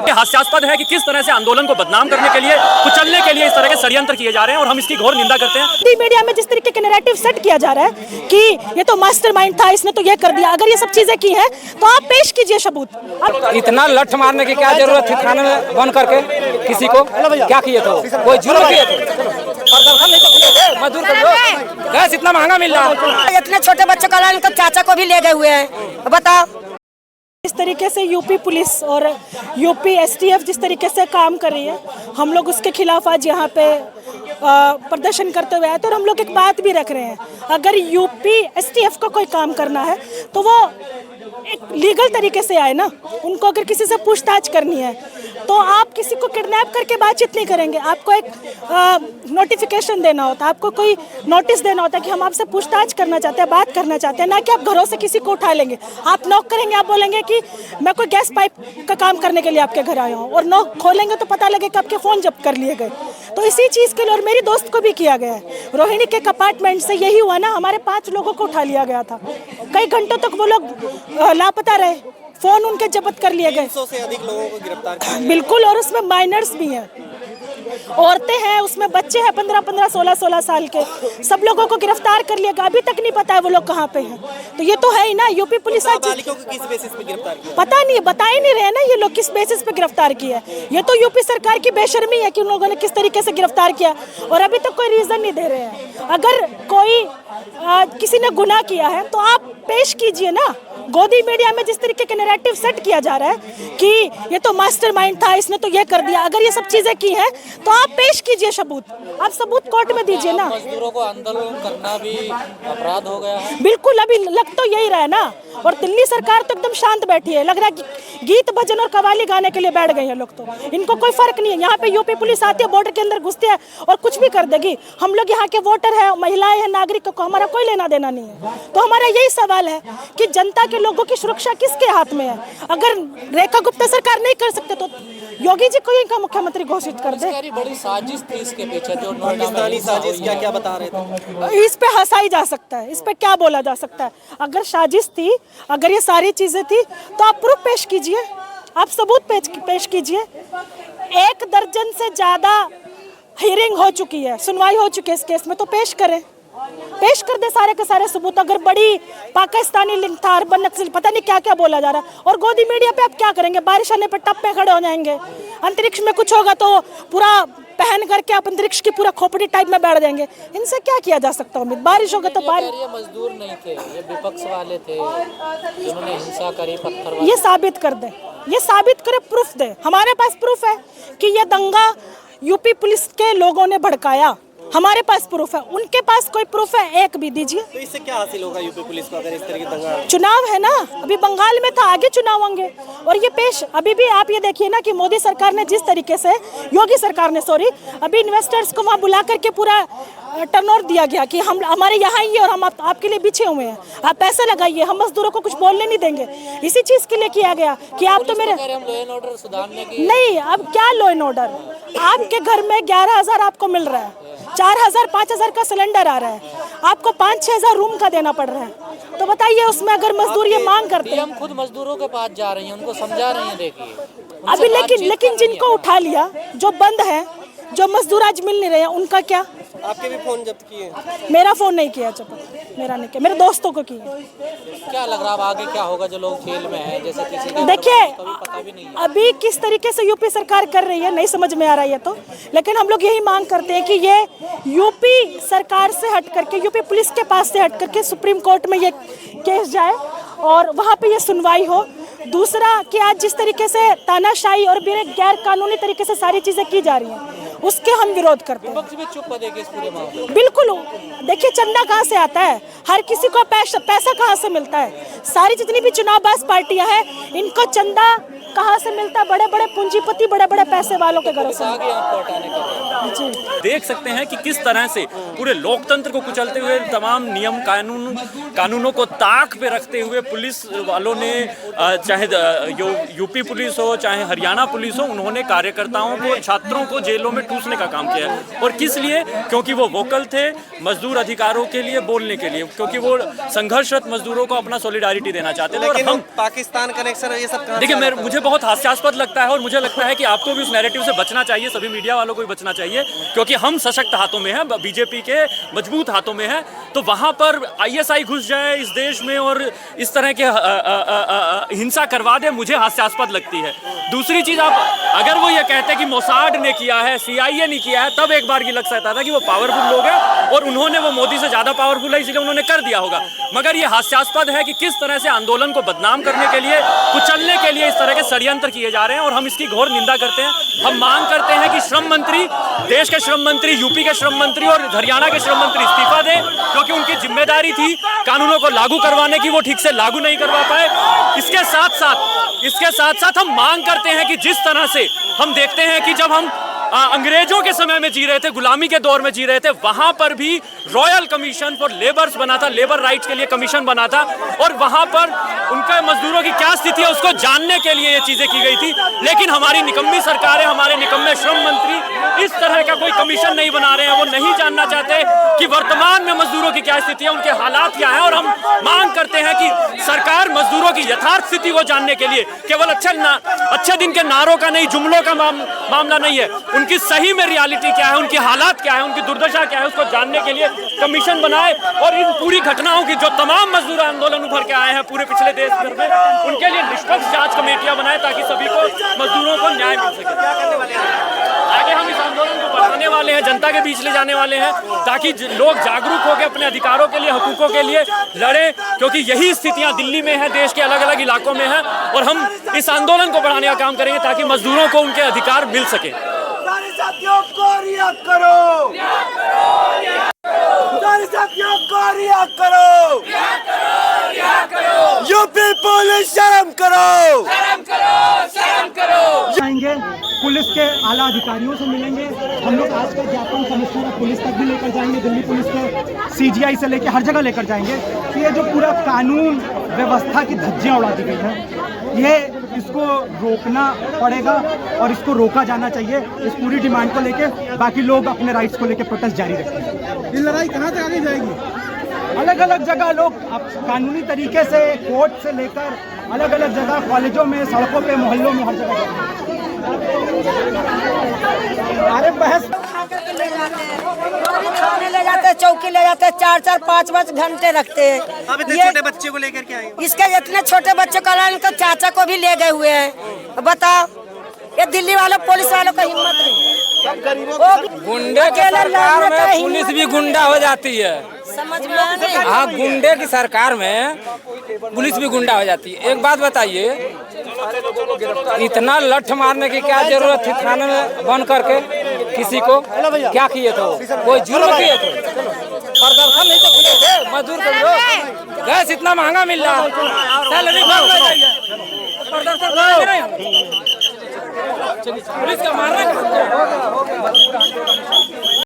हास्यास्पद है कि किस तरह से आंदोलन को बदनाम करने के लिए, कुचलने के लिए इस तरह के षड्यंत्र किए जा रहे हैं और हम इसकी घोर निंदा करते हैं। मीडिया में जिस तरीके के नैरेटिव सेट किया जा रहा है कि ये तो मास्टरमाइंड था, इसने तो ये कर दिया, अगर ये सब चीजें की हैं तो आप पेश कीजिए सबूत। इतना लठ मारने की क्या जरूरत थी थाने में बंद करके? किसी को क्या किए थे? कोई जुर्म किए थे? मजदूर को गैस इतना महंगा मिल रहा है। इतने छोटे बच्चों का इनका चाचा को भी ले गए हुए हैं, बताओ। इस तरीके से यूपी पुलिस और यूपी एसटीएफ जिस तरीके से काम कर रही है, हम लोग उसके खिलाफ आज यहाँ पे प्रदर्शन करते हुए आए। तो हम लोग एक बात भी रख रहे हैं, अगर यूपी एसटीएफ को कोई काम करना है तो वो एक लीगल तरीके से आए ना। उनको अगर किसी से पूछताछ करनी है तो आप किसी को किडनैप करके बातचीत नहीं करेंगे। आपको एक नोटिफिकेशन देना होता है, आपको कोई नोटिस देना होता है कि हम आपसे पूछताछ करना चाहते हैं, बात करना चाहते हैं, ना कि आप घरों से किसी को उठा लेंगे। आप नॉक करेंगे, आप बोलेंगे कि मैं कोई गैस पाइप का काम करने के लिए आपके घर आया हूँ, और नॉक खोलेंगे तो पता लगे कि आपके फ़ोन जब्त कर लिए गए। तो इसी चीज़ के लिए, और मेरी दोस्त को भी किया गया है, रोहिणी के अपार्टमेंट से यही हुआ ना, हमारे 5 लोगों को उठा लिया गया था। कई घंटों तक वो लोग लापता रहे, फोन उनके जब्त कर लिए गए। 300 से अधिक लोगों को गिरफ्तार किया। बिल्कुल, और उसमें माइनर्स भी हैं, औरतें हैं, उसमें बच्चे हैं 15-15, 16-16 साल के। सब लोगों को गिरफ्तार कर लिया गया। अभी तक नहीं पता है वो लोग कहाँ पे हैं। तो ये तो है ही ना, यूपी पुलिस आज नाबालिगों को किस बेसिस पे गिरफ्तार किया? पता नहीं, बता ही नहीं रहे ना ये लोग किस बेसिस पे गिरफ्तार किया है। ये तो यूपी सरकार की बेशर्मी है कि उन लोगों ने किस तरीके से गिरफ्तार किया, और अभी तक कोई रीजन नहीं दे रहे हैं। अगर कोई किसी ने गुनाह किया है तो आप पेश कीजिए ना। गोदी मीडिया में जिस तरीके के नैरेटिव सेट किया जा रहा है कि ये तो मास्टरमाइंड था, इसने तो ये कर दिया, अगर ये सब चीजें की हैं तो आप पेश कीजिए सबूत। आप सबूत कोर्ट में दीजिए ना। मजदूरों को आंदोलन करना भी अपराध हो गया है। बिल्कुल, अभी लग तो यही रहा है ना। और दिल्ली सरकार तो एकदम शांत बैठी है, लग रहा है कि गीत भजन और कवाली गाने के लिए बैठ गए हैं लोग। तो इनको कोई फर्क नहीं है। यहाँ पे यूपी पुलिस आती है, बॉर्डर के अंदर घुसती है और कुछ भी कर देगी। हम लोग यहाँ के वोटर हैं, महिलाएं हैं, नागरिकों को हमारा कोई लेना देना नहीं है। तो हमारा यही सवाल है कि जनता के लोगों की सुरक्षा किसके हाथ में है? अगर रेखा गुप्ता सरकार नहीं कर सकते तो योगी जी को इनका मुख्यमंत्री घोषित कर दे। बड़ी साजिश थी इसके पीछे, जो पाकिस्तानी साजिश क्या बता रहे थे? इस पे हंसाई जा सकता है, इस पे क्या बोला जा सकता है? अगर साजिश थी, अगर ये सारी चीजें थी तो आप प्रूफ पेश कीजिए, आप सबूत पेश कीजिए। 1 दर्जन से ज्यादा हियरिंग हो चुकी है, सुनवाई हो चुकी है इस केस में, तो पेश करें, पेश कर दे सारे के सारे सबूत। अगर बड़ी पाकिस्तानी लिंक था, अर्बन नक्सल, पता नहीं क्या क्या बोला जा रहा है। और गोदी मीडिया पे आप क्या करेंगे? बारिश आने पर टप पे खड़े हो जाएंगे, अंतरिक्ष में कुछ होगा तो पूरा पहन करके आप अंतरिक्ष की पूरा खोपड़ी टाइप में बैठ जाएंगे। इनसे क्या किया जा सकता है? बारिश होगा तो बारिश। ये मजदूर नहीं थे, ये विपक्ष वाले थे जिन्होंने हिंसा करी, पत्थर। ये साबित कर दे, ये साबित करे, प्रूफ दे। हमारे पास प्रूफ है कि ये दंगा यूपी पुलिस के लोगों ने भड़काया, हमारे पास प्रूफ है। उनके पास कोई प्रूफ है? एक भी दीजिए। तो इससे क्या हासिल होगा यूपी पुलिस को अगर इस तरह की दंगा? चुनाव है ना, अभी बंगाल में था, आगे चुनाव होंगे। और ये पेश अभी भी आप ये देखिए ना कि मोदी सरकार ने जिस तरीके से, योगी सरकार ने सॉरी, अभी इन्वेस्टर्स को वहाँ बुला करके पूरा टर्नओवर दिया गया कि हम हमारे यहाँ ही और हम आपके लिए बिछे हुए हैं, आप पैसे लगाइए, हम मजदूरों को कुछ बोलने नहीं देंगे। इसी चीज के लिए किया गया कि आप तो मेरे नहीं, अब क्या लॉ एंड ऑर्डर? आपके घर में 11,000 आपको मिल रहा है, 4,000 5,000 का सिलेंडर आ रहा है, आपको 5-6 हज़ार रूम का देना पड़ रहा है। तो बताइए उसमें अगर मजदूर ये मांग करते हैं, हम खुद मजदूरों के पास जा रही हैं, उनको समझा रही हैं। देखिए अभी लेकिन जिनको उठा लिया, जो बंद है, जो मजदूर आज मिल नहीं रहे हैं, उनका क्या? आपके भी फोन जब्त किए? मेरा फोन नहीं किया जब्त, मेरा नहीं किया, मेरे दोस्तों को किया। क्या लग रहा है आगे क्या होगा? जो लोग जेल में हैं, जैसे किसी का देखिए पता भी नहीं है। अभी किस तरीके से यूपी सरकार कर रही है नहीं समझ में आ रहा है तो, लेकिन हम लोग यही मांग करते हैं कि ये यूपी सरकार से हट करके, यूपी पुलिस के पास से हट करके सुप्रीम कोर्ट में ये केस जाए और वहाँ पे ये सुनवाई हो। दूसरा कि आज जिस तरीके से तानाशाही और गैर कानूनी तरीके से सारी चीजें की जा रही हैं, उसके हम विरोध करते हैं। विपक्ष भी चुप देगी इस पूरे मामले में। बिल्कुल, देखिए चंदा कहाँ से आता है? हर किसी को पैसा कहाँ से मिलता है? सारी जितनी भी चुनावबाज पार्टियां हैं, इनको चंदा कहाँ से मिलता है? बड़े बड़े पूंजीपति, बड़े बड़े पैसे वालों के घरों से। जी देख सकते हैं कि किस तरह से पूरे लोकतंत्र को कुचलते हुए तमाम नियम कानूनों को ताक पे रखते हुए पुलिस वालों ने, चाहे यूपी पुलिस हो चाहे हरियाणा पुलिस हो, उन्होंने कार्यकर्ताओं को, छात्रों को जेलों में ठूसने का काम किया है। और किस लिए? क्योंकि वो वोकल थे मजदूर अधिकारों के लिए, बोलने के लिए, क्योंकि वो संघर्षरत मजदूरों को अपना सॉलिडारिटी देना चाहते थे। और हम पाकिस्तान कनेक्शन ये सब देखिए, मुझे बहुत हास्यास्पद लगता है और मुझे लगता है कि आपको भी उस नैरेटिव से बचना चाहिए, सभी मीडिया वालों को भी बचना चाहिए, क्योंकि हम सशक्त हाथों में हैं, बीजेपी के मजबूत हाथों में है। तो वहां पर आईएसआई घुस जाए इस देश में और इस तरह के हिंसा करवा दे, मुझे हास्यास्पद लगती है। दूसरी चीज, आप अगर वो ये कहते कि मोसाड ने किया है, CIA ने किया है, तब एक बार की लग सकता था कि वो पावरफुल लोग हैं और उन्होंने, वो मोदी से ज्यादा पावरफुल है इसलिए उन्होंने कर दिया होगा। मगर ये हास्यास्पद है कि किस तरह से आंदोलन को बदनाम करने के लिए, कुचलने के लिए इस तरह के षड्यंत्र किए जा रहे हैं और हम इसकी घोर निंदा करते हैं। हम मांग करते हैं कि श्रम मंत्री, देश के श्रम मंत्री, यूपी के श्रम मंत्री और हरियाणा के श्रम मंत्री इस्तीफा दें, क्योंकि उनकी जिम्मेदारी थी कानूनों को लागू करवाने की, वो ठीक से लागू नहीं करवा पाए। इसके साथ साथ हम मांग करते हैं कि जिस तरह से हम देखते हैं कि जब हम अंग्रेजों के समय में जी रहे थे, गुलामी के दौर में जी रहे थे, वहां पर भी रॉयल कमीशन फॉर लेबर्स बना था, लेबर राइट्स के लिए कमीशन बना था और वहां पर उनके मजदूरों की क्या स्थिति है उसको जानने के लिए ये चीजें की गई थी। लेकिन हमारी निकम्मी सरकारें, हमारे निकम्मे श्रम मंत्री इस तरह का कोई कमीशन नहीं बना रहे हैं। वो नहीं जानना चाहते कि वर्तमान में मजदूरों की क्या स्थिति है, उनके हालात क्या है। और हम मांग करते हैं कि सरकार मजदूरों की यथार्थ स्थिति को जानने के लिए केवल अच्छे दिन के नारों का नहीं, जुमलों का मामला नहीं है, उनकी सही में रियलिटी क्या है, उनकी हालात क्या है, उनकी दुर्दशा क्या है, उसको जानने के लिए कमीशन बनाए और इन पूरी घटनाओं की, जो तमाम मजदूर आंदोलन उभर के आए हैं पूरे पिछले देश भर में, उनके लिए निष्पक्ष जांच कमेटियां बनाए ताकि सभी को, मजदूरों को न्याय मिल सके। आगे हम इस आंदोलन को बढ़ाने वाले हैं, जनता के बीच ले जाने वाले हैं, ताकि लोग जागरूक होकर अपने अधिकारों के लिए, हकूकों के लिए लड़े, क्योंकि यही स्थितियां दिल्ली में है, देश के अलग अलग इलाकों में है। और हम इस आंदोलन को बढ़ाने का काम करेंगे ताकि मजदूरों को उनके अधिकार मिल सके। साथियों को रिएक्ट करो, साथियों को रिएक्ट करो, यूपी पुलिस शर्म करो, जाएंगे, पुलिस के आला अधिकारियों से मिलेंगे। हम लोग आज का ज्ञापन कमिश्नर पुलिस तक भी लेकर जाएंगे, दिल्ली पुलिस के CGI से लेकर हर जगह लेकर जाएंगे कि ये जो पूरा कानून व्यवस्था की धज्जियां उड़ा दी गई है, ये इसको रोकना पड़ेगा और इसको रोका जाना चाहिए। इस पूरी डिमांड को लेके बाकी लोग अपने राइट्स को लेके प्रोटेस्ट जारी रखेंगे। ये लड़ाई कहाँ तक आगे जाएगी? अलग अलग जगह लोग अब कानूनी तरीके से, कोर्ट से लेकर अलग अलग जगह, कॉलेजों में, सड़कों पे, मोहल्लों में, हर जगह। अरे बहस थाने ले जाते, चौकी ले जाते, 4-4, 5-5 घंटे रखते हैं। अब इतने छोटे बच्चे को लेकर के आए, इसके इतने छोटे बच्चे को इनके चाचा को भी ले गए हुए हैं। बताओ, ये दिल्ली वालों, पुलिस वालों का हिम्मत नहीं। गुंडे के सरकार में पुलिस भी गुंडा हो जाती है, समझ में आ नहीं। हाँ, गुंडे की सरकार में पुलिस भी गुंडा हो जाती है। एक बात बताइए, इतना लठ मारने की क्या जरूरत थी थाने में बंद करके? किसी को क्या किए थे? कोई जुर्म किए थे? प्रदर्शन नहीं तो किए थे मजदूर के लोग। गैस इतना महंगा मिल रहा है, सैलरी प्रदर्शन पुलिस का मारना